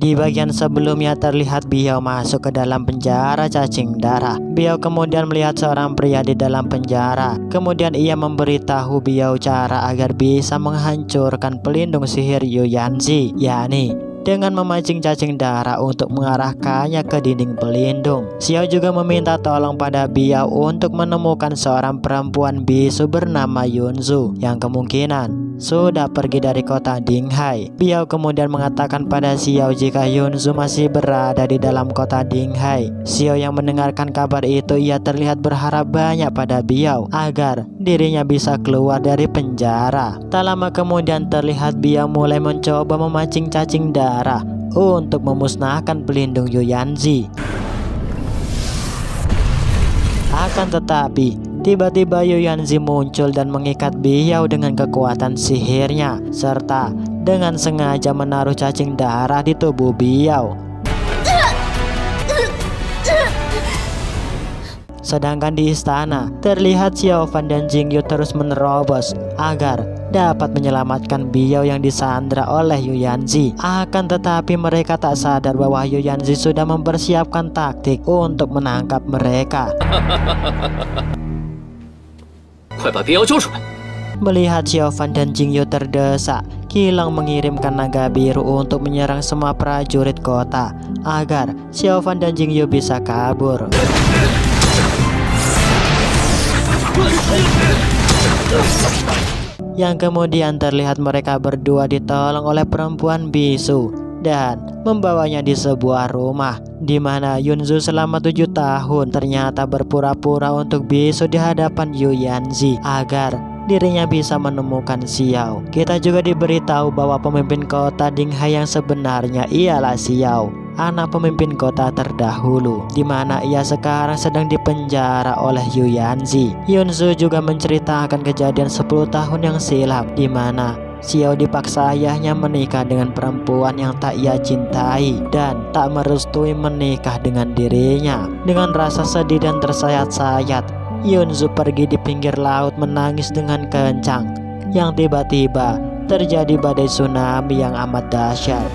Di bagian sebelumnya terlihat Biao masuk ke dalam penjara cacing darah. Biao kemudian melihat seorang pria di dalam penjara. Kemudian ia memberitahu Biao cara agar bisa menghancurkan pelindung sihir Yuyanzi, yakni dengan memancing cacing darah untuk mengarahkannya ke dinding pelindung. Xiao juga meminta tolong pada Biao untuk menemukan seorang perempuan bisu bernama Yunzu yang kemungkinan sudah pergi dari kota Dinghai. Biao kemudian mengatakan pada Xiao jika Yunzu masih berada di dalam kota Dinghai. Xiao yang mendengarkan kabar itu, ia terlihat berharap banyak pada Biao agar dirinya bisa keluar dari penjara. Tak lama kemudian terlihat Biao mulai mencoba memancing cacing darah untuk memusnahkan pelindung Yuyanzi. Akan tetapi tiba-tiba Yuyanzi muncul dan mengikat Biao dengan kekuatan sihirnya, serta dengan sengaja menaruh cacing darah di tubuh Biao. Sedangkan di istana, terlihat Xiaofan dan Jingyu terus menerobos agar dapat menyelamatkan Biao yang disandra oleh Yuyanzi. Akan tetapi mereka tak sadar bahwa Yuyanzi sudah mempersiapkan taktik untuk menangkap mereka. Melihat Xiaofan dan Jingyu terdesak, Qilang mengirimkan naga biru untuk menyerang semua prajurit kota agar Xiaofan dan Jingyu bisa kabur. Yang kemudian terlihat mereka berdua ditolong oleh perempuan bisu dan membawanya di sebuah rumah di mana Yunzu selama 7 tahun ternyata berpura-pura untuk bisu di hadapan Yuyanzi agar dirinya bisa menemukan Xiao. Kita juga diberitahu bahwa pemimpin kota Dinghai yang sebenarnya ialah Xiao, anak pemimpin kota terdahulu, di mana ia sekarang sedang dipenjara oleh Yuyanzi. Yunzu juga menceritakan kejadian 10 tahun yang silam, di mana Xiao dipaksa ayahnya menikah dengan perempuan yang tak ia cintai dan tak merestui menikah dengan dirinya. Dengan rasa sedih dan tersayat-sayat, Yunzu pergi di pinggir laut menangis dengan kencang. Yang tiba-tiba terjadi badai tsunami yang amat dahsyat.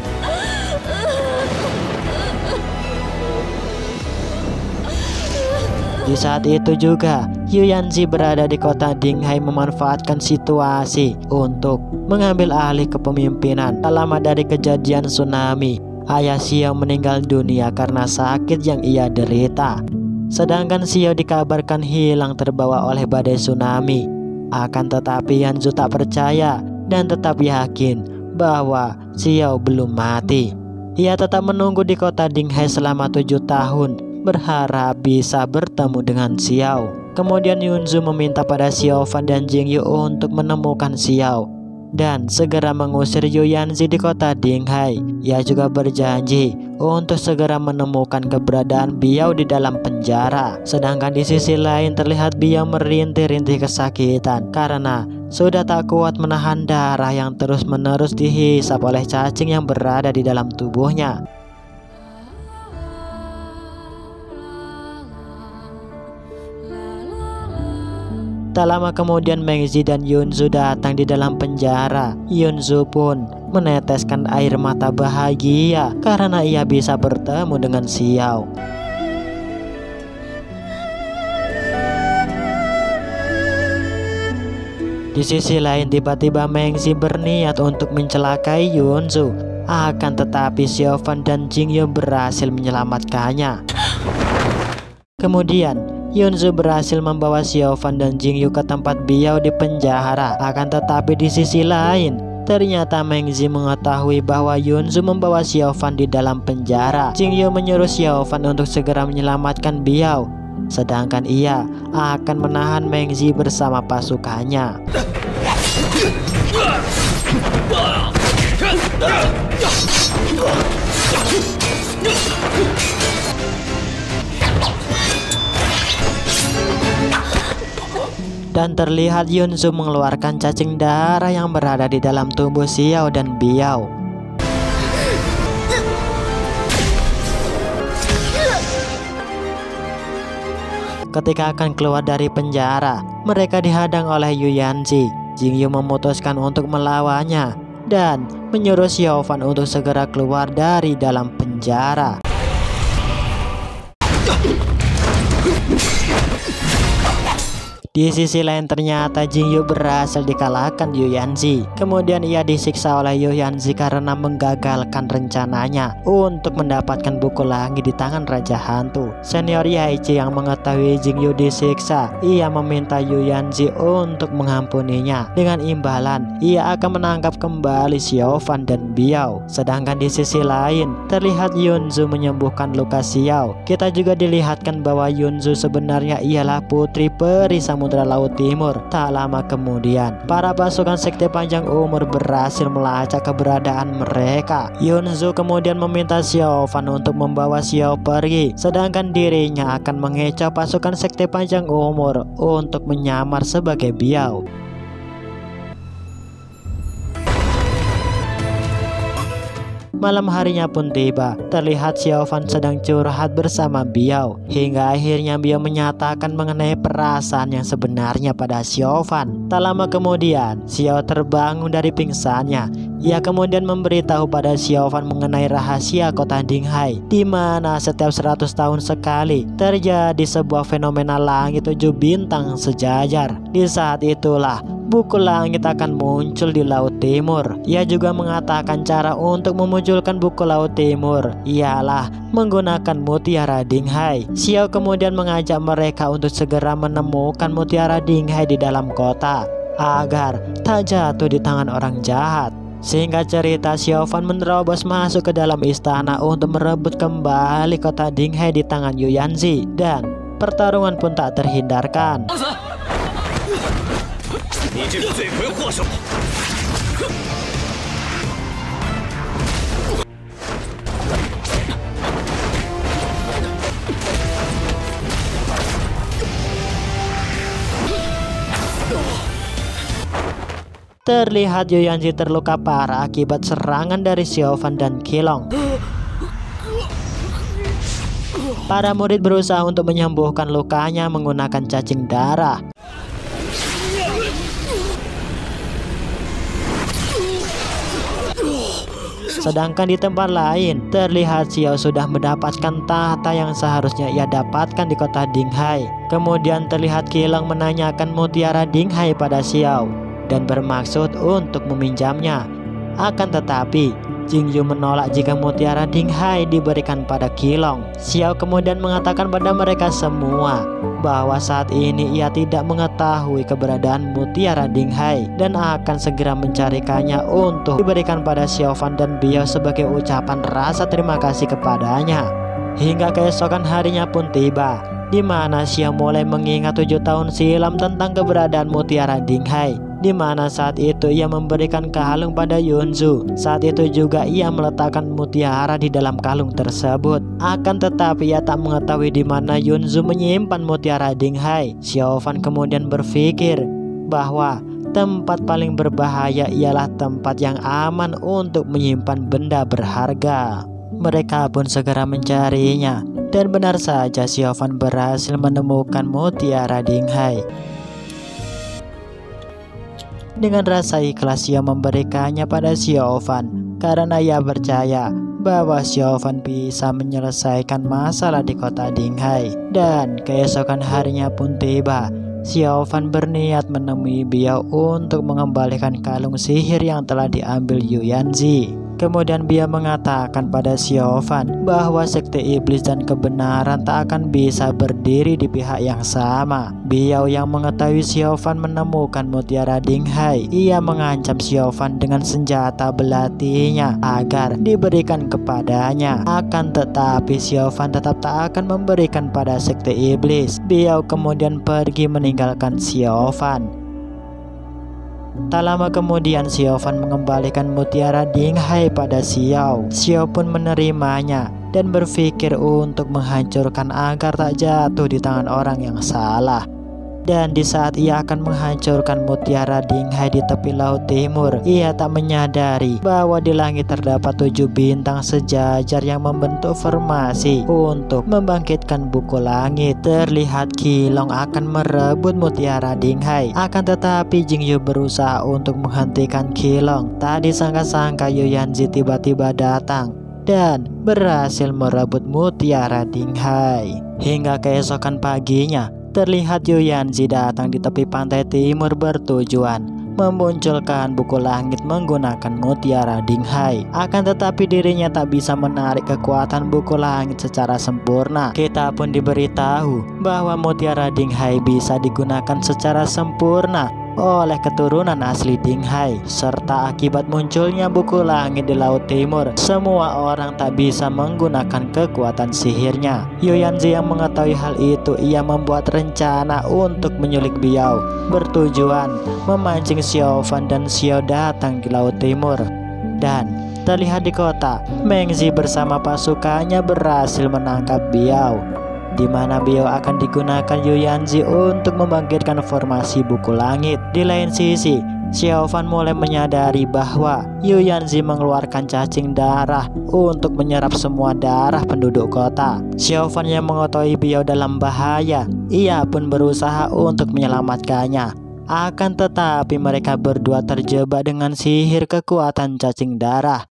Di saat itu juga Yuyanzi berada di kota Dinghai memanfaatkan situasi untuk mengambil alih kepemimpinan. Tak lama dari kejadian tsunami, ayah Xiao meninggal dunia karena sakit yang ia derita. Sedangkan Xiao dikabarkan hilang terbawa oleh badai tsunami. Akan tetapi Yanzu tak percaya dan tetap yakin bahwa Xiao belum mati. Ia tetap menunggu di kota Dinghai selama 7 tahun, berharap bisa bertemu dengan Xiao. Kemudian Yunzu meminta pada Xiaofan dan Jingyu untuk menemukan Xiao dan segera mengusir Yuyanzi di kota Dinghai. Ia juga berjanji untuk segera menemukan keberadaan Biao di dalam penjara. Sedangkan di sisi lain terlihat Biao merintih-rintih kesakitan karena sudah tak kuat menahan darah yang terus-menerus dihisap oleh cacing yang berada di dalam tubuhnya. Tak lama kemudian Mengzi dan Yunzu datang di dalam penjara. Yunzu pun meneteskan air mata bahagia karena ia bisa bertemu dengan Xiao. Di sisi lain tiba-tiba Mengzi berniat untuk mencelakai Yunzu. Akan tetapi Xiaofan dan Jingyu berhasil menyelamatkannya. Kemudian Yunzu berhasil membawa Xiaofan dan Jingyu ke tempat Biao di penjara. Akan tetapi di sisi lain, ternyata Mengzi mengetahui bahwa Yunzu membawa Xiaofan di dalam penjara. Jingyu menyuruh Xiaofan untuk segera menyelamatkan Biao, sedangkan ia akan menahan Mengzi bersama pasukannya. Dan terlihat Yunzu mengeluarkan cacing darah yang berada di dalam tubuh Xiao dan Biao. ketika akan keluar dari penjara, mereka dihadang oleh Yu Yanzi. Jingyu memutuskan untuk melawannya dan menyuruh Xiaofan untuk segera keluar dari dalam penjara. Di sisi lain ternyata Jingyu berhasil dikalahkan Yu Yanzi. Kemudian ia disiksa oleh Yu Yanzi karena menggagalkan rencananya untuk mendapatkan buku langit di tangan Raja Hantu. Senior Yaichi yang mengetahui Jingyu disiksa, ia meminta Yu Yanzi untuk mengampuninya. Dengan imbalan, ia akan menangkap kembali Xiaofan dan Biao. Sedangkan di sisi lain, terlihat Yunzu menyembuhkan luka Xiao. Kita juga dilihatkan bahwa Yunzu sebenarnya ialah putri peri Samudra Laut Timur. Tak lama kemudian, para pasukan sekte panjang umur berhasil melacak keberadaan mereka. Yunzu kemudian meminta Xiaofan untuk membawa Xiao pergi, sedangkan dirinya akan mengecoh pasukan sekte panjang umur untuk menyamar sebagai Biao. Malam harinya pun tiba, terlihat Xiaofan sedang curhat bersama Biao. Hingga akhirnya Biao menyatakan mengenai perasaan yang sebenarnya pada Xiaofan. Tak lama kemudian, Xiao terbangun dari pingsannya. Ia kemudian memberitahu pada Xiaofan mengenai rahasia kota Dinghai, di mana setiap 100 tahun sekali terjadi sebuah fenomena langit 7 bintang sejajar. Di saat itulah buku langit akan muncul di Laut Timur. Ia juga mengatakan cara untuk memunculkan buku Laut Timur ialah menggunakan mutiara Dinghai. Xiao kemudian mengajak mereka untuk segera menemukan mutiara Dinghai di dalam kota agar tak jatuh di tangan orang jahat. Singkat cerita, Xiaofan menerobos masuk ke dalam istana untuk merebut kembali kota Dinghai di tangan Yu Yanzi, dan pertarungan pun tak terhindarkan. Terlihat Yu Yanzi terluka parah akibat serangan dari Xiaofan dan Qilong. Para murid berusaha untuk menyembuhkan lukanya menggunakan cacing darah. Sedangkan di tempat lain, terlihat Xiao sudah mendapatkan tahta yang seharusnya ia dapatkan di kota Dinghai. Kemudian terlihat Qilong menanyakan mutiara Dinghai pada Xiao dan bermaksud untuk meminjamnya. Akan tetapi, Jingyu menolak jika mutiara Dinghai diberikan pada Qilong. Xiao kemudian mengatakan pada mereka semua bahwa saat ini ia tidak mengetahui keberadaan mutiara Dinghai dan akan segera mencarikannya untuk diberikan pada Xiaofan dan Biao sebagai ucapan rasa terima kasih kepadanya. Hingga keesokan harinya pun tiba, di mana Xiao mulai mengingat 7 tahun silam tentang keberadaan mutiara Dinghai, di mana saat itu ia memberikan kalung pada Yunzu. Saat itu juga ia meletakkan mutiara di dalam kalung tersebut. Akan tetapi ia tak mengetahui di mana Yunzu menyimpan mutiara Dinghai. Xiaofan kemudian berpikir bahwa tempat paling berbahaya ialah tempat yang aman untuk menyimpan benda berharga. Mereka pun segera mencarinya, dan benar saja Xiaofan berhasil menemukan mutiara Dinghai. Dengan rasa ikhlas ia memberikannya pada Xiaofan karena ia percaya bahwa Xiaofan bisa menyelesaikan masalah di kota Dinghai. Dan keesokan harinya pun tiba. Xiaofan berniat menemui Biao untuk mengembalikan kalung sihir yang telah diambil Yu Yanzi. Kemudian Biao mengatakan pada Xiaofan bahwa sekte iblis dan kebenaran tak akan bisa berdiri di pihak yang sama. Biao yang mengetahui Xiaofan menemukan mutiara Dinghai, ia mengancam Xiaofan dengan senjata belatinya agar diberikan kepadanya. Akan tetapi Xiaofan tetap tak akan memberikan pada sekte iblis. Biao kemudian pergi meninggalkan Xiaofan. Tak lama kemudian Xiaofan mengembalikan mutiara Dinghai pada Xiao. Xiao pun menerimanya dan berpikir untuk menghancurkan agar tak jatuh di tangan orang yang salah. Dan di saat ia akan menghancurkan mutiara Dinghai di tepi laut timur, ia tak menyadari bahwa di langit terdapat 7 bintang sejajar yang membentuk formasi untuk membangkitkan buku langit. Terlihat Qilong akan merebut mutiara Dinghai, akan tetapi Jingyu berusaha untuk menghentikan Qilong. Tak disangka-sangka Yuyanzi tiba-tiba datang dan berhasil merebut mutiara Dinghai. Hingga keesokan paginya, terlihat Yuyanzi datang di tepi pantai timur bertujuan memunculkan buku langit menggunakan mutiara Dinghai. Akan tetapi dirinya tak bisa menarik kekuatan buku langit secara sempurna. Kita pun diberitahu bahwa mutiara Dinghai bisa digunakan secara sempurna oleh keturunan asli Dinghai. Serta akibat munculnya buku langit di laut timur, semua orang tak bisa menggunakan kekuatan sihirnya. Yuyanzi yang mengetahui hal itu, ia membuat rencana untuk menyulik Biao, bertujuan memancing Xiao Fan dan Xiao datang di laut timur. Dan terlihat di kota, Mengzi bersama pasukannya berhasil menangkap Biao, di mana Biao akan digunakan Yuyanzi untuk membangkitkan formasi buku langit. Di lain sisi, Xiao Fan mulai menyadari bahwa Yuyanzi mengeluarkan cacing darah untuk menyerap semua darah penduduk kota. Xiao Fan yang mengetahui Biao dalam bahaya, ia pun berusaha untuk menyelamatkannya. Akan tetapi mereka berdua terjebak dengan sihir kekuatan cacing darah.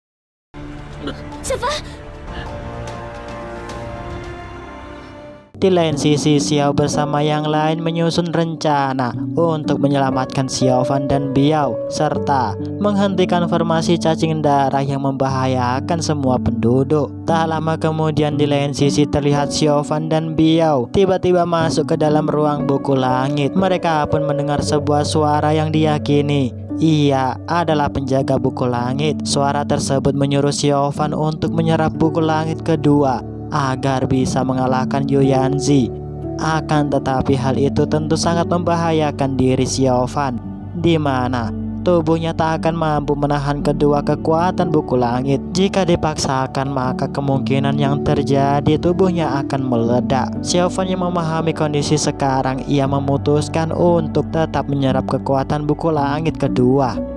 Di lain sisi, Xiao bersama yang lain menyusun rencana untuk menyelamatkan Xiao Fan dan Biao, serta menghentikan formasi cacing darah yang membahayakan semua penduduk. Tak lama kemudian, di lain sisi terlihat Xiao Fan dan Biao tiba-tiba masuk ke dalam ruang buku langit. Mereka pun mendengar sebuah suara yang diyakini ia adalah penjaga buku langit. Suara tersebut menyuruh Xiao Fan untuk menyerap buku langit kedua agar bisa mengalahkan Yuyanzi. Akan tetapi hal itu tentu sangat membahayakan diri Xiao Fan, di mana tubuhnya tak akan mampu menahan kedua kekuatan buku langit. Jika dipaksakan, maka kemungkinan yang terjadi tubuhnya akan meledak. Xiao Fan yang memahami kondisi sekarang, ia memutuskan untuk tetap menyerap kekuatan buku langit kedua.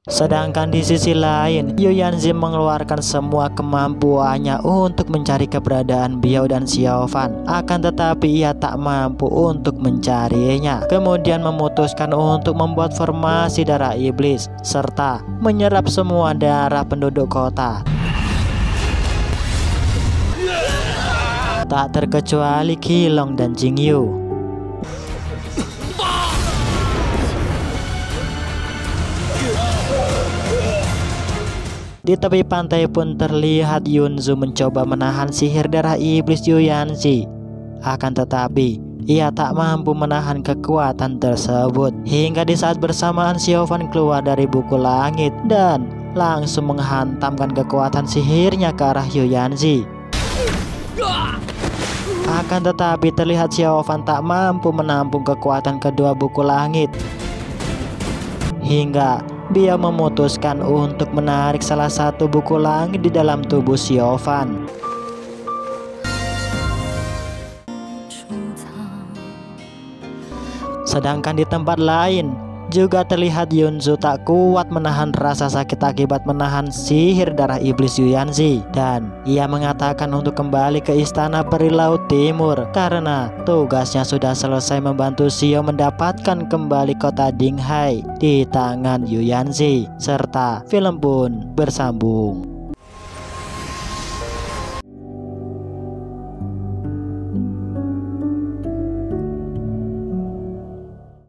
Sedangkan di sisi lain, Yuyanzi mengeluarkan semua kemampuannya untuk mencari keberadaan Biao dan Xiao Fan. Akan tetapi ia tak mampu untuk mencarinya. Kemudian memutuskan untuk membuat formasi darah iblis serta menyerap semua darah penduduk kota, tak terkecuali Qilong dan Jingyu. Di tepi pantai pun terlihat Yunzu mencoba menahan sihir darah iblis Yuyanzi. Akan tetapi ia tak mampu menahan kekuatan tersebut. Hingga di saat bersamaan Xiao Fan keluar dari buku langit dan langsung menghantamkan kekuatan sihirnya ke arah Yuyanzi. Akan tetapi terlihat Xiao Fan tak mampu menampung kekuatan kedua buku langit. Hingga Biao memutuskan untuk menarik salah satu buku langit di dalam tubuh Xiao Fan. Sedangkan di tempat lain juga terlihat Yunzu tak kuat menahan rasa sakit akibat menahan sihir darah iblis Yuyanzi, dan ia mengatakan untuk kembali ke istana peri laut timur karena tugasnya sudah selesai membantu Xiao mendapatkan kembali kota Dinghai di tangan Yuyanzi. Serta film pun bersambung.